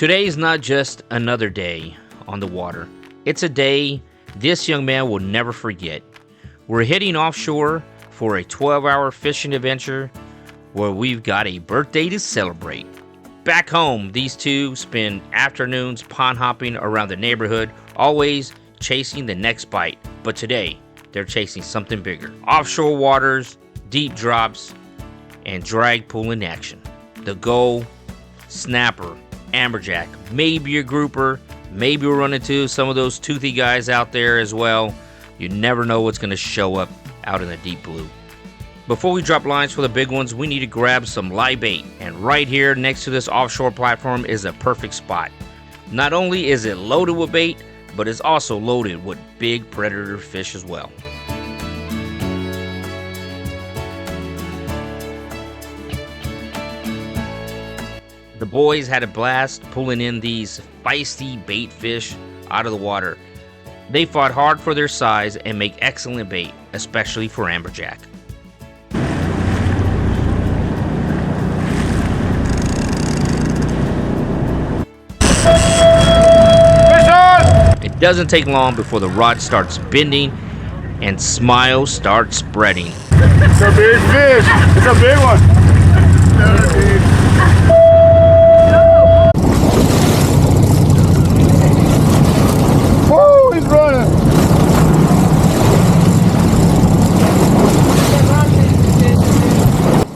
Today is not just another day on the water. It's a day this young man will never forget. We're heading offshore for a 12-hour fishing adventure where we've got a birthday to celebrate. Back home, these two spend afternoons pond hopping around the neighborhood, always chasing the next bite. But today, they're chasing something bigger. Offshore waters, deep drops, and drag pulling action. The goal, snapper, amberjack, maybe a grouper, maybe we'll run into some of those toothy guys out there as well. You never know what's going to show up out in the deep blue. Before we drop lines for the big ones, we need to grab some live bait, and right here next to this offshore platform is a perfect spot. Not only is it loaded with bait, but it's also loaded with big predator fish as well. The boys had a blast pulling in these feisty bait fish out of the water. They fought hard for their size and make excellent bait, especially for amberjack. It doesn't take long before the rod starts bending and smiles start spreading. It's a big fish. It's a big one. Woo, he's running.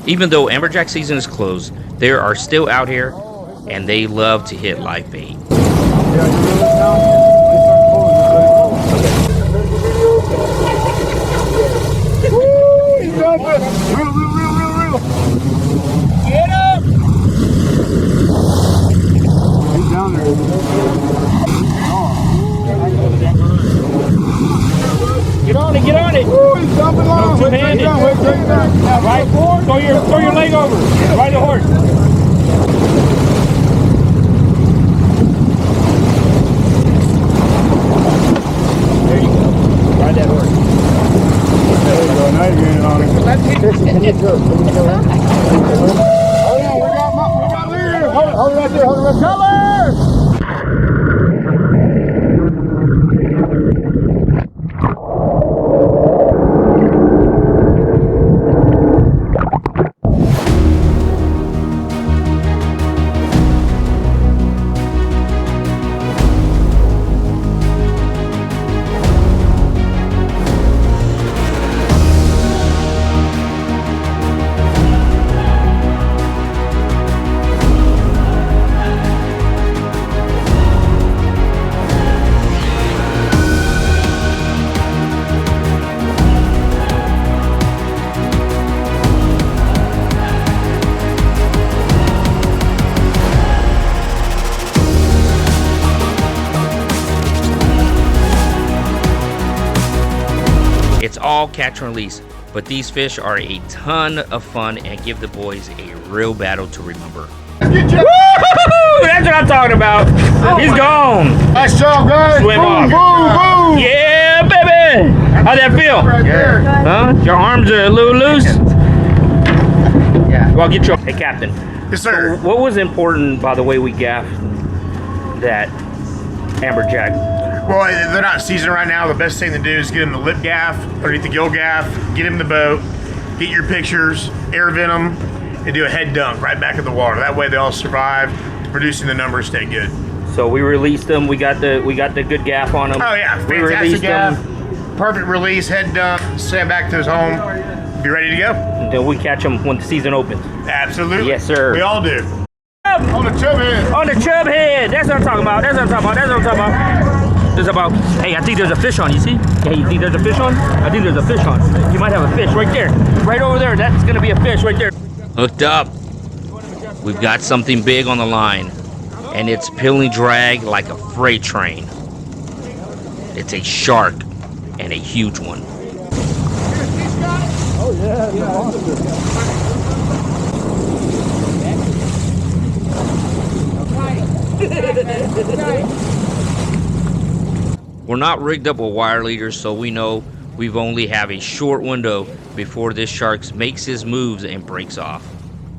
Even though amberjack season is closed, they are still out here and they love to hit live bait. Woo, he's jumping. Real. Get him. He's down there. Get on it! Woo, he's jumping long. Go two-handed. Right forward, throw your leg over. Ride the horse. There you go. Ride that horse. There you go. Now you're getting on it. Oh yeah, we got leader. Hold it right there. Cover! It's all catch and release, but these fish are a ton of fun and give the boys a real battle to remember. Woo! That's what I'm talking about. He's gone. Nice job, guys. Swim off. Boom. Yeah, baby. How'd that feel? Right there. Huh? Your arms are a little loose? Yeah. Well, get your... Hey, Captain. Yes, sir. What was important by the way we gaffed that amberjack? Well, they're not in season right now. The best thing to do is get them the lip gaff, underneath the gill gaff, get them in the boat, get your pictures, air venom, and do a head dunk right back in the water. That way they all survive, producing the numbers stay good. So we released them. We got the good gaff on them. Oh yeah, we fantastic released gaff. them. Perfect release, head dunk, send back to his home, be ready to go. And then we catch them when the season opens. Absolutely. Yes, sir. We all do. On the chub head. On the chub head. That's what I'm talking about. There's about, hey, I think there's a fish on, you see? Hey, you think there's a fish on? I think there's a fish on. You might have a fish right there. Right over there. That's going to be a fish right there. Hooked up. We've got something big on the line, and it's pulling drag like a freight train. It's a shark, and a huge one. Oh yeah. We're not rigged up with wire leaders, so we know we've only have a short window before this shark makes his moves and breaks off.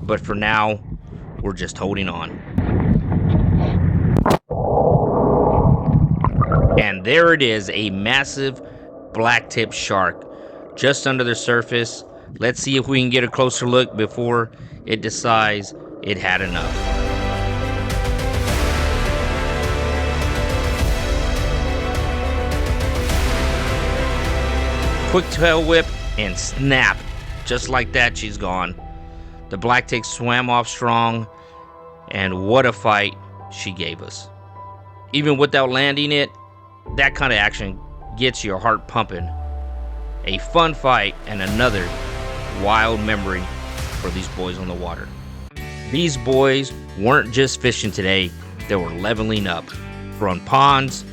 But for now, we're just holding on. And there it is, a massive blacktip shark just under the surface. Let's see if we can get a closer look before it decides it had enough. Quick tail whip and snap. Just like that, she's gone. The blacktip swam off strong, and what a fight she gave us. Even without landing it, that kind of action gets your heart pumping. A fun fight and another wild memory for these boys on the water. These boys weren't just fishing today, they were leveling up. From ponds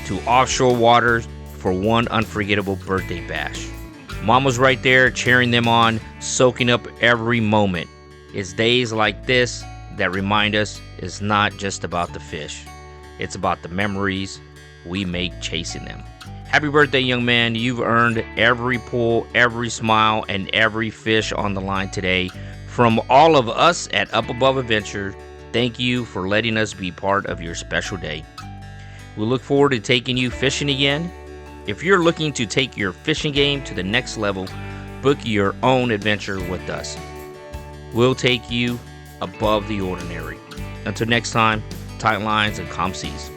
to offshore waters for one unforgettable birthday bash. Mom was right there cheering them on, soaking up every moment. It's days like this that remind us it's not just about the fish. It's about the memories we make chasing them. Happy birthday, young man. You've earned every pull, every smile, and every fish on the line today. From all of us at Up Above Adventure, thank you for letting us be part of your special day. We look forward to taking you fishing again. If you're looking to take your fishing game to the next level, book your own adventure with us. We'll take you above the ordinary. Until next time, tight lines and calm seas.